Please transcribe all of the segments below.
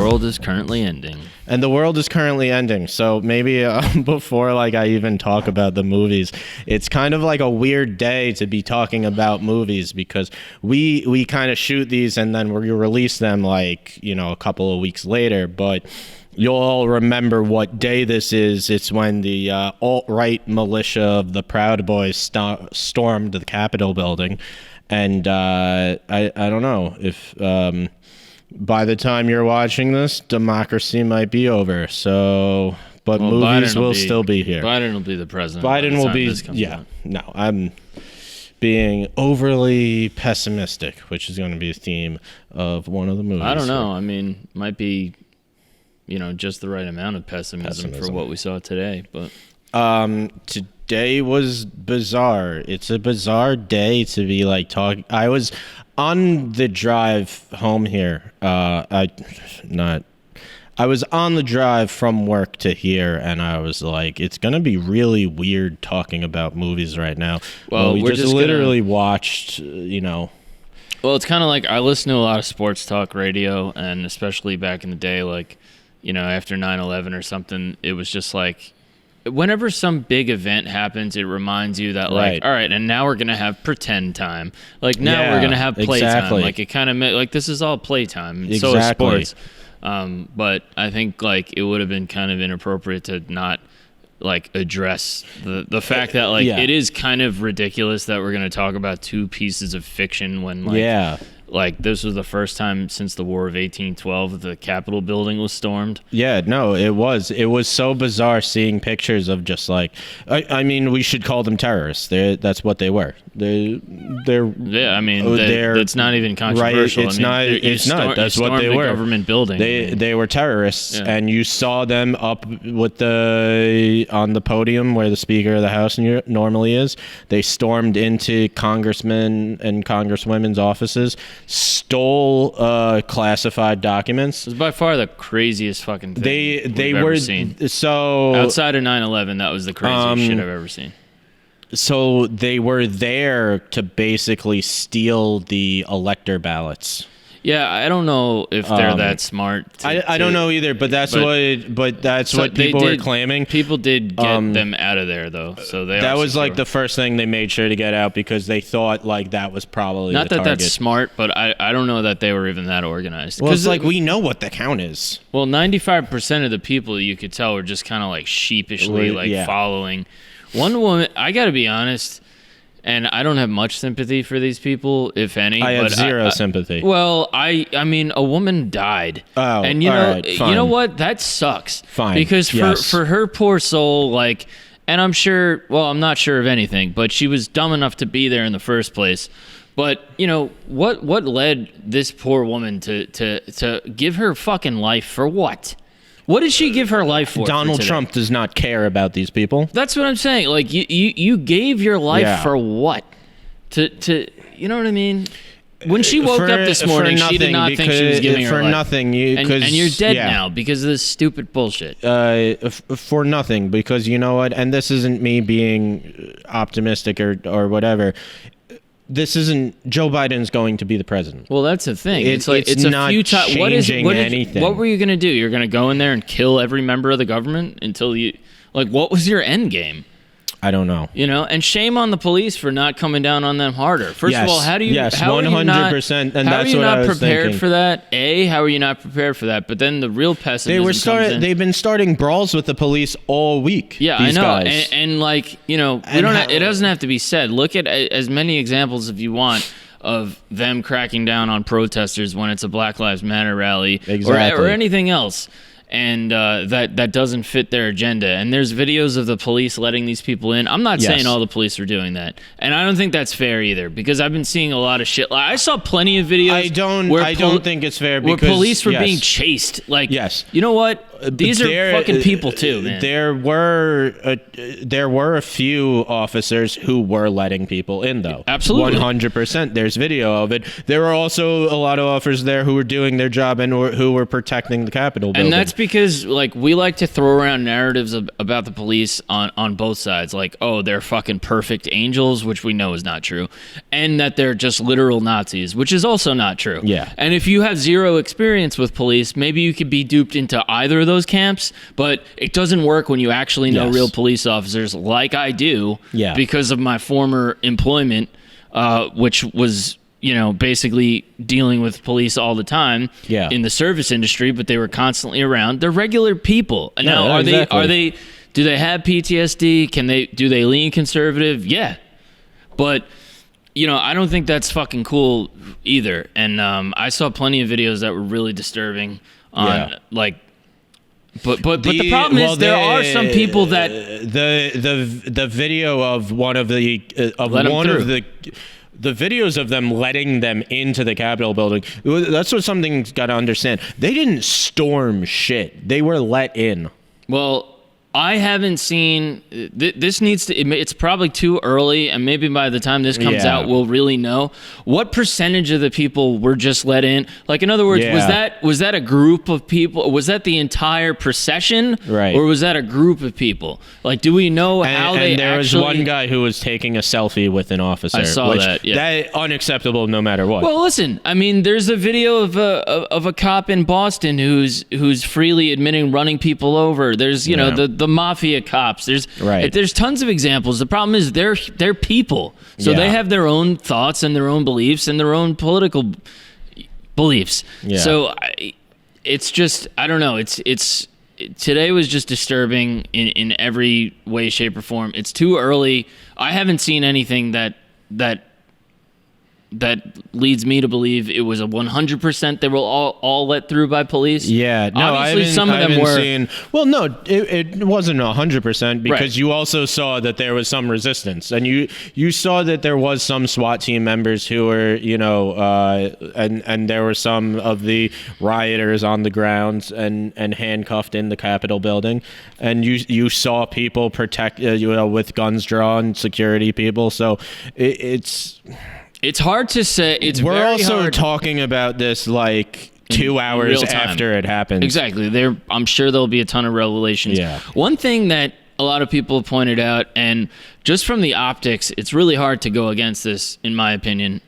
world is currently ending. And the world is currently ending. So maybe before like I even talk about the movies, it's kind of like a weird day to be talking about movies because we kind of shoot these and then we release them like, you know, a couple of weeks later. But you'll all remember what day this is. It's when the alt-right militia of the Proud Boys stormed the Capitol building. And I don't know if by the time you're watching this, democracy might be over. So, but movies will still be here. Biden will be the president. Biden will be. Yeah. No, I'm being overly pessimistic, which is going to be a theme of one of the movies. I don't know. I mean, might be, you know, just the right amount of pessimism. For what we saw today. But today was bizarre. It's a bizarre day to be like talking. I was on the drive home here. I was on the drive from work to here, and I was like, it's gonna be really weird talking about movies right now. Well, we just literally watched, you know. Well, it's kind of like I listen to a lot of sports talk radio, and especially back in the day, like, you know, after 9/11 or something, it was just like, whenever some big event happens, it reminds you that, like, all right, and now we're going to have pretend time. Like, now we're going to have playtime. Like, it kind of, like, this is all playtime. And so is sports. But I think, like, it would have been kind of inappropriate to not, like, address the fact that, like, it is kind of ridiculous that we're going to talk about two pieces of fiction when, like, like, this was the first time since the War of 1812 the Capitol building was stormed. Yeah, no, it was. It was so bizarre seeing pictures of just like, I mean, we should call them terrorists. That's what they were. They're yeah, I mean, that's not even controversial. Right, it's not. That's what they were. Government building. They were terrorists, and you saw them up with on the podium where the Speaker of the House normally is. They stormed into congressmen and congresswomen's offices, stole classified documents. It was by far the craziest fucking thing we've ever seen. So outside of 9/11, that was the craziest shit I've ever seen. So they were there to basically steal the elector ballots. Yeah, I don't know if they're that smart. I don't know either, but that's what people were claiming. People did get them out of there though, so that was like the first thing they made sure to get out because they thought like that was probably not the target. That's smart, but I don't know that they were even that organized. Well, it's like we know what the count is. Well, 95% of the people you could tell were just kind of like sheepishly following. One woman, I got to be honest, and I don't have much sympathy for these people, if any. I have zero sympathy. Well, I mean, a woman died. Oh, and you know what? That sucks. Fine. Because for her poor soul, like, and I'm sure, well, I'm not sure of anything, but she was dumb enough to be there in the first place. But, you know, what led this poor woman to give her fucking life for what? What did she give her life for? Donald Trump does not care about these people. That's what I'm saying. Like, you gave your life for what? To you know what I mean? When she woke up this morning, she did not think she was giving her life. For nothing. And you're dead now because of this stupid bullshit. For nothing, because you know what? And this isn't me being optimistic or whatever. This isn't Joe Biden's going to be the president. Well, that's the thing. It's not changing anything. What were you going to do? You're going to go in there and kill every member of the government until you, like, what was your end game? I don't know. You know, and shame on the police for not coming down on them harder. First of all, how do you? Yes, 100%. And how that's are you what I was not prepared thinking. for that? How are you not prepared for that? But then the real pessimism They've been starting brawls with the police all week. Yeah, these I know. Guys. And like, you know, it doesn't have to be said. Look at as many examples if you want of them cracking down on protesters when it's a Black Lives Matter rally or anything else. And that doesn't fit their agenda. And there's videos of the police letting these people in. I'm not saying all the police are doing that, and I don't think that's fair either. Because I've been seeing a lot of shit. Like, I saw plenty of videos. I don't think it's fair because where police were being chased. Like, you know what? these are fucking people too, man. There were a few officers who were letting people in, though. Absolutely, 100%. There's video of it. There were also a lot of officers there who were doing their job and who were protecting the Capitol building. And that's because, like, we like to throw around narratives about the police on both sides, like, oh, they're fucking perfect angels, which we know is not true, and that they're just literal Nazis, which is also not true. Yeah. And if you have zero experience with police, maybe you could be duped into either of those camps, but it doesn't work when you actually know real police officers, like I do, because of my former employment, which was, you know, basically dealing with police all the time in the service industry, but they were constantly around. They're regular people. And now, do they have PTSD? Do they lean conservative? Yeah. But, you know, I don't think that's fucking cool either. And I saw plenty of videos that were really disturbing on like, but the problem is there are some people that the video of one of the the videos of them letting them into the Capitol building, that's what something's got to understand. They didn't storm shit. They were let in. Well, I haven't seen this. It's probably too early, and maybe by the time this comes out, we'll really know what percentage of the people were just let in. Like, in other words, was that a group of people? Was that the entire procession, or was that a group of people? Like, do we know how they? And there was one guy who was taking a selfie with an officer. I saw that. Yeah, that unacceptable no matter what. Well, listen. I mean, there's a video of a cop in Boston who's freely admitting running people over. There's the mafia cops. There's tons of examples. The problem is they're people, so they have their own thoughts and their own beliefs and their own political beliefs. So it's just, I don't know. It's today was just disturbing in every way, shape, or form. It's too early. I haven't seen anything that leads me to believe it was a 100% they were all let through by police. Yeah, no, obviously some of them were. Well, no, it wasn't 100% because you also saw that there was some resistance, and you saw that there was some SWAT team members who were, and there were some of the rioters on the grounds and handcuffed in the Capitol building, and you saw people protect, with guns drawn, security people. So it's hard to say. We're also talking about this like 2 hours after it happened. Exactly. I'm sure there'll be a ton of revelations. Yeah. One thing that a lot of people have pointed out, and just from the optics, it's really hard to go against this, in my opinion,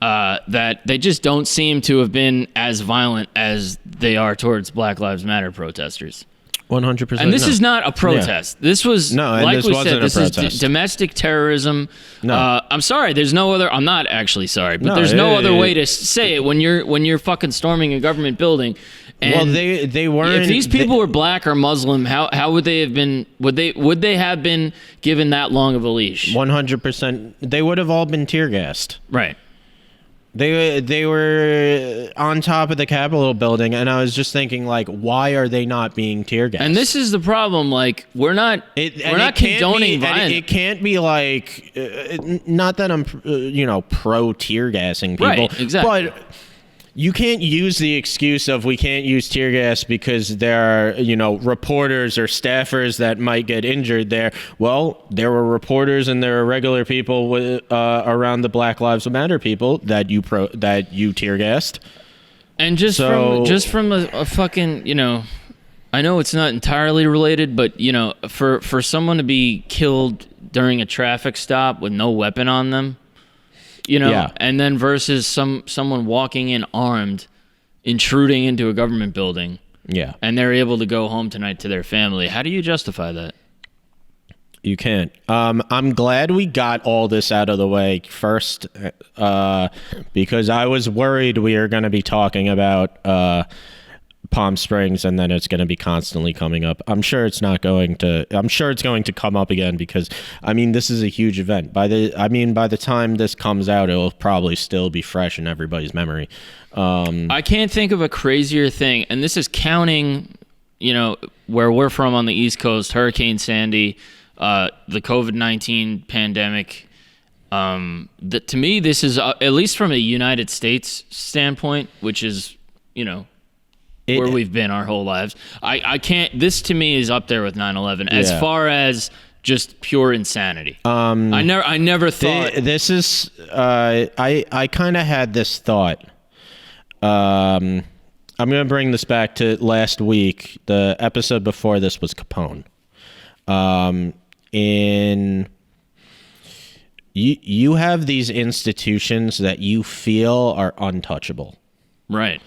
that they just don't seem to have been as violent as they are towards Black Lives Matter protesters. 100%. And this is not a protest. Yeah. This was, like we said, this is domestic terrorism. No. I'm sorry. There's no other. I'm not actually sorry, but there's no other way to say it when you're fucking storming a government building. And well, they weren't. If these people were black or Muslim, how would they have been? Would they have been given that long of a leash? 100%. They would have all been tear gassed. Right. They were on top of the Capitol building, and I was just thinking, like, why are they not being tear gassed? And this is the problem. Like, we're not condoning violence. It can't be like, not that I'm, pro tear gassing people, right? Exactly. But you can't use the excuse of we can't use tear gas because there are, reporters or staffers that might get injured there. Well, there were reporters and there are regular people around the Black Lives Matter people that you tear gassed. And just from a fucking, I know it's not entirely related, but for someone to be killed during a traffic stop with no weapon on them. And then versus someone walking in armed, intruding into a government building. Yeah. And they're able to go home tonight to their family. How do you justify that? You can't. I'm glad we got all this out of the way first, because I was worried we were going to be talking about Palm Springs, and then it's going to be constantly coming up. I'm sure it's going to come up again because, this is a huge event. By the time this comes out, it will probably still be fresh in everybody's memory. I can't think of a crazier thing, and this is counting, where we're from on the East Coast, Hurricane Sandy, the COVID-19 pandemic. To me, this is, at least from a United States standpoint, which is, where we've been our whole lives. I can't. This to me is up there with 9/11 as far as just pure insanity. I never thought this is. I kind of had this thought. I'm gonna bring this back to last week. The episode before this was Capone. You have these institutions that you feel are untouchable. Right.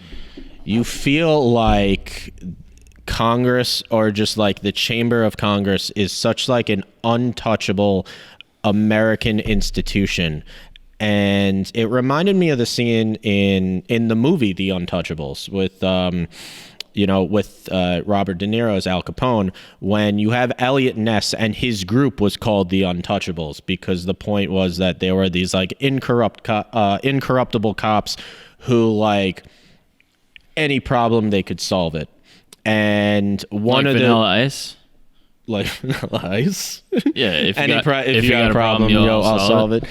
You feel like Congress, or just like the Chamber of Congress, is such like an untouchable American institution. And it reminded me of the scene in the movie The Untouchables with Robert De Niro as Al Capone, when you have Elliot Ness and his group was called the Untouchables because the point was that they were these like incorruptible cops who, like, any problem they could solve it. And one like of Vanilla Ice? Like Vanilla Ice? Yeah, if you got a problem, I'll solve it.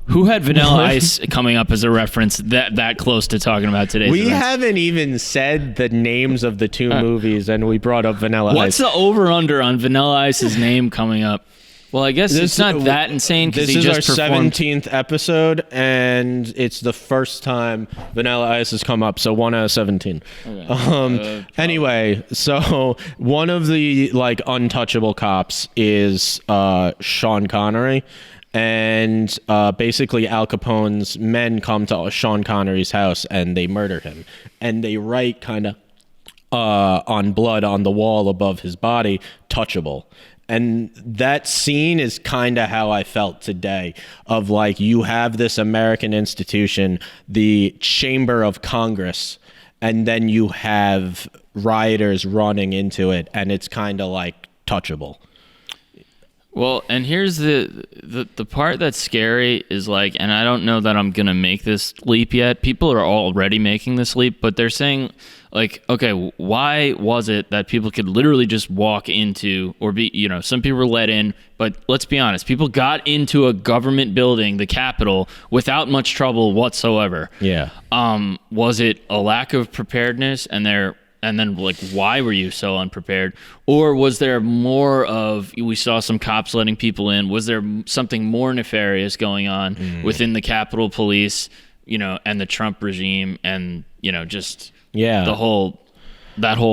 Who had Vanilla Ice coming up as a reference that close to talking about today's We events? haven't even said the names of the two movies, and we brought up Vanilla Ice. What's the over-under on Vanilla Ice's name coming up? Well, I guess it's not that insane because he just performed. This is our 17th episode, and it's the first time Vanilla Ice has come up, so 1 out of 17. Okay. Anyway, so one of the like untouchable cops is Sean Connery, and basically Al Capone's men come to Sean Connery's house and they murder him, and they write kind of on blood on the wall above his body, touchable. And that scene is kind of how I felt today, of like, you have this American institution, the Chamber of Congress, and then you have rioters running into it, and it's kind of like touchable. Well, and here's the part that's scary is like, and I don't know that I'm going to make this leap yet. People are already making this leap, but they're saying, like, okay, why was it that people could literally just walk into, or be, some people were let in, but let's be honest, people got into a government building, the Capitol, without much trouble whatsoever. Yeah. Was it a lack of preparedness, and then, like, why were you so unprepared? Or was there more of, we saw some cops letting people in, was there something more nefarious going on within the Capitol Police, and the Trump regime, and, just that whole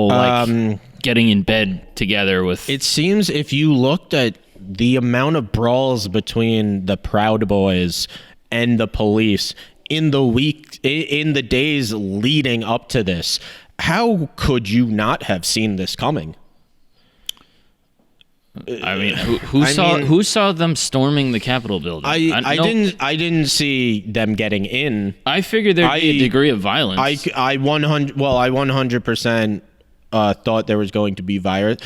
like, getting in bed together with... It seems if you looked at the amount of brawls between the Proud Boys and the police in the days leading up to this, how could you not have seen this coming? I mean, who saw them storming the Capitol building? I didn't see them getting in. I figured there'd be a degree of violence. I 100% thought there was going to be violence.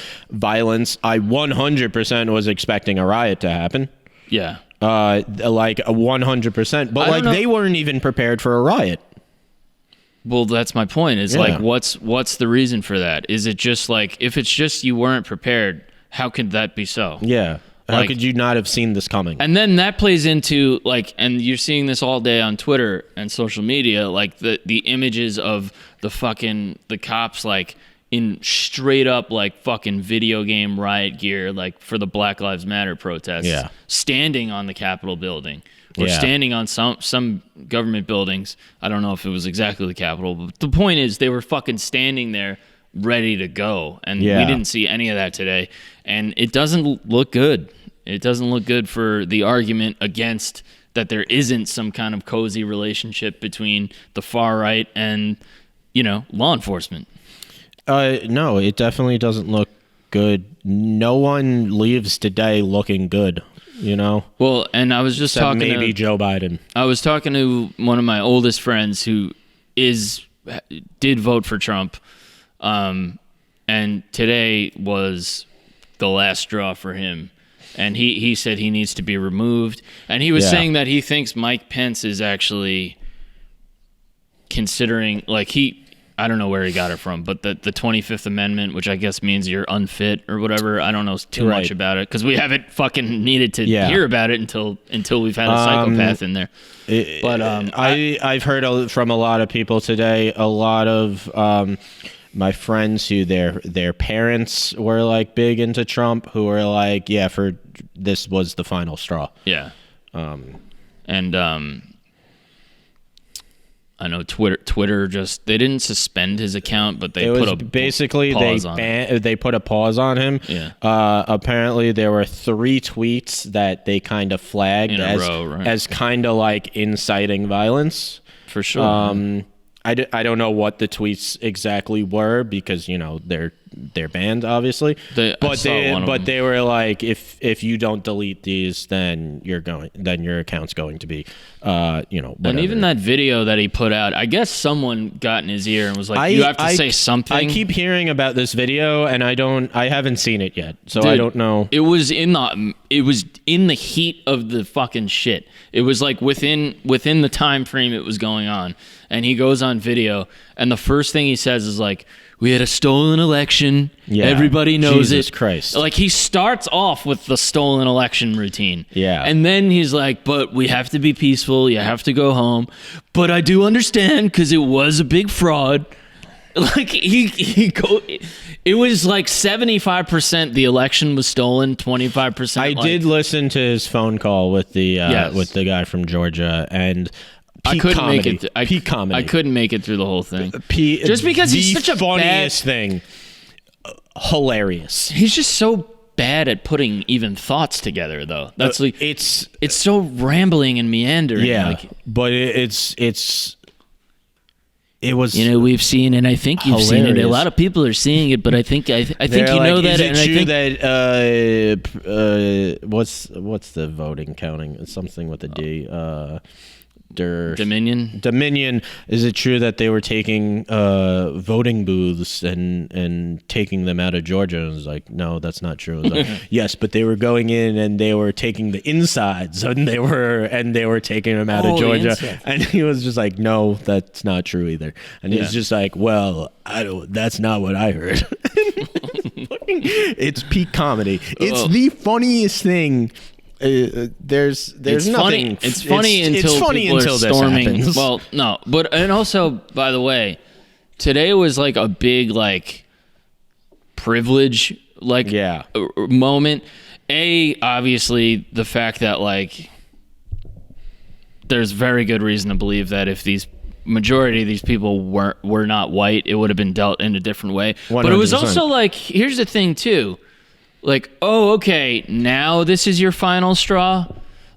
I 100% was expecting a riot to happen. Yeah. Like 100%, but like they weren't even prepared for a riot. Well, that's my point. Is like, what's the reason for that? Is it just like, if it's just you weren't prepared, how could that be so? Yeah. How could you not have seen this coming? And then that plays into, like, and you're seeing this all day on Twitter and social media, like the images of the cops, like, in straight up, like, fucking video game riot gear, like, for the Black Lives Matter protests, standing on the Capitol building. Or standing on some government buildings. I don't know if it was exactly the Capitol, but the point is they were fucking standing there ready to go. And we didn't see any of that today. And it doesn't look good. It doesn't look good for the argument against that there isn't some kind of cozy relationship between the far right and, law enforcement. No, it definitely doesn't look good. No one leaves today looking good. Well, and I was just talking maybe Joe Biden. I was talking to one of my oldest friends who did vote for Trump, and today was the last straw for him. And he said he needs to be removed, and he was saying that he thinks Mike Pence is actually considering, like, I don't know where he got it from, but the 25th Amendment, which I guess means you're unfit or whatever. I don't know too much about it because we haven't fucking needed to hear about it until we've had a psychopath in there. But I've heard from a lot of people today, a lot of my friends who their parents were like big into Trump, who were like, this was the final straw. Yeah. I know Twitter just, they didn't suspend his account, but they put a pause on him. They put a pause on him. Yeah. Apparently there were 3 tweets that they kind of flagged in a row, right? As kind of like inciting violence. For sure. I don't know what the tweets exactly were because they're banned obviously. But they were like, if you don't delete these, then your account's going to be whatever. And even that video that he put out, I guess someone got in his ear and was like, you have to say something. I keep hearing about this video and I haven't seen it yet, so dude, I don't know. It was in the heat of the fucking shit. It was like within the time frame it was going on. And he goes on video, and the first thing he says is like, we had a stolen election. Yeah. Everybody knows Jesus Christ. Like, he starts off with the stolen election routine. Yeah. And then he's like, but we have to be peaceful. You have to go home. But I do understand because it was a big fraud. Like, it was like 75% the election was stolen, 25%. I did listen to his phone call with the guy from Georgia, and I couldn't make it. Peak comedy. I couldn't make it through the whole thing. Just because he's such a funniest thing. Hilarious. He's just so bad at putting even thoughts together, though. That's like it's so rambling and meandering. Yeah, but it was. We've seen, and I think you've seen it. A lot of people are seeing it, but I think you know that. Is it true that what's the voting counting? It's something with a D. Dominion. Is it true that they were taking voting booths and taking them out of Georgia? And I was like, no, that's not true. I was like, yes, but they were going in and they were taking the insides and they were taking them out of Georgia. And he was just like, no, that's not true either. And he's just like, well, that's not what I heard. It's peak comedy. It's the funniest thing. There's nothing. It's funny until this happens. Well, no, but and also, by the way, today was like a big like privilege moment. Obviously the fact that like there's very good reason to believe that if these majority of these people were not white, it would have been dealt in a different way. 100%. But it was also like, here's the thing too. Like, oh, okay, now this is your final straw?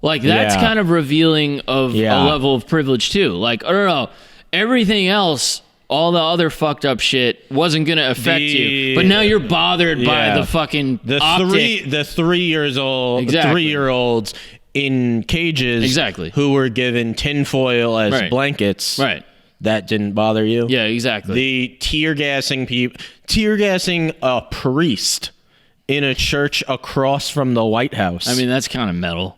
Like, that's kind of revealing of a level of privilege, too. Like, I don't know, everything else, all the other fucked up shit wasn't going to affect you. But now you're bothered by the fucking optic. The 3-year-olds in cages who were given tinfoil as blankets. Right. That didn't bother you? Yeah, exactly. The tear-gassing a priest in a church across from the White House. I mean, that's kind of metal.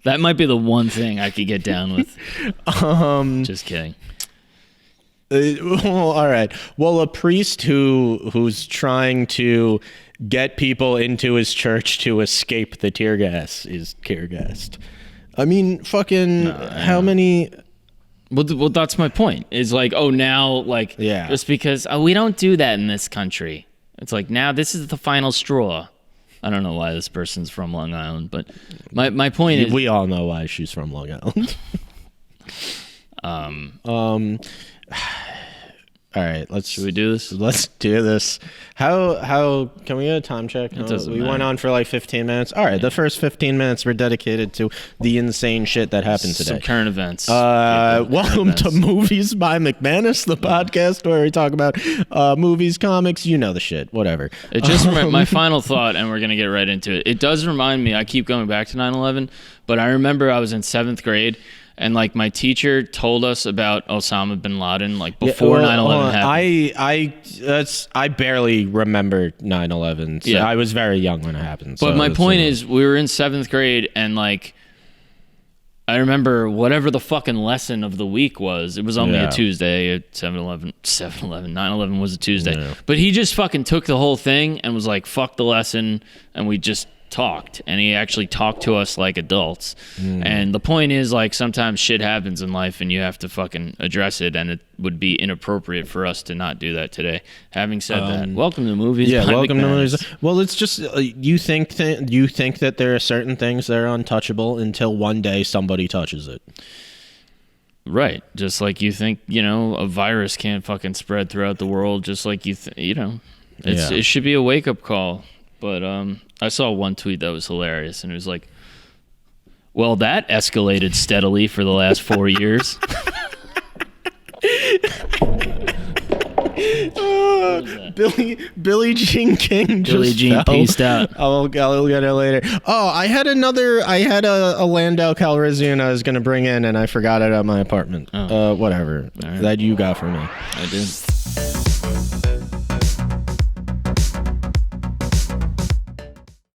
That might be the one thing I could get down with. Just kidding. All right. Well, a priest who's trying to get people into his church to escape the tear gas is tear gassed. I mean, how many... Well, that's my point. Is like, oh, now, like, just because we don't do that in this country. It's like, now this is the final straw. I don't know why this person's from Long Island, but my point is... We all know why she's from Long Island. All right, should we do this? Let's do this. How can we get a time check? We went on for like 15 minutes. All right, the first 15 minutes were dedicated to the insane shit that happened today. Some current events. Welcome to Movies by McManus, the podcast where we talk about movies, comics, you know the shit, whatever. It just my final thought, and we're going to get right into it. It does remind me, I keep going back to 9/11, but I remember I was in 7th grade, and like my teacher told us about Osama bin Laden like before 9/11 happened. I barely remember 9/11. So I was very young when it happened. But my point is, we were in 7th grade, and like I remember whatever the fucking lesson of the week was. It was only a Tuesday at 7-Eleven. 9/11 was a Tuesday. Yeah. But he just fucking took the whole thing and was like, fuck the lesson. And we just talked. And he actually talked to us like adults. And the point is, like, sometimes shit happens in life and you have to fucking address it. And it would be inappropriate for us to not do that today. Having said that, welcome to Movies. Yeah, welcome to Movies. Well, it's just, you think that there are certain things that are untouchable until one day somebody touches it. Right. Just like you think, a virus can't fucking spread throughout the world. Just like it should be a wake-up call. But I saw one tweet that was hilarious, and it was like, well, that escalated steadily for the last 4 years. Billie Jean King just Billie Jean peaced out. I'll get it later. Oh, I had a Landau Calrissian I was going to bring in, and I forgot it at my apartment. Whatever. Right. That you got for me. I did.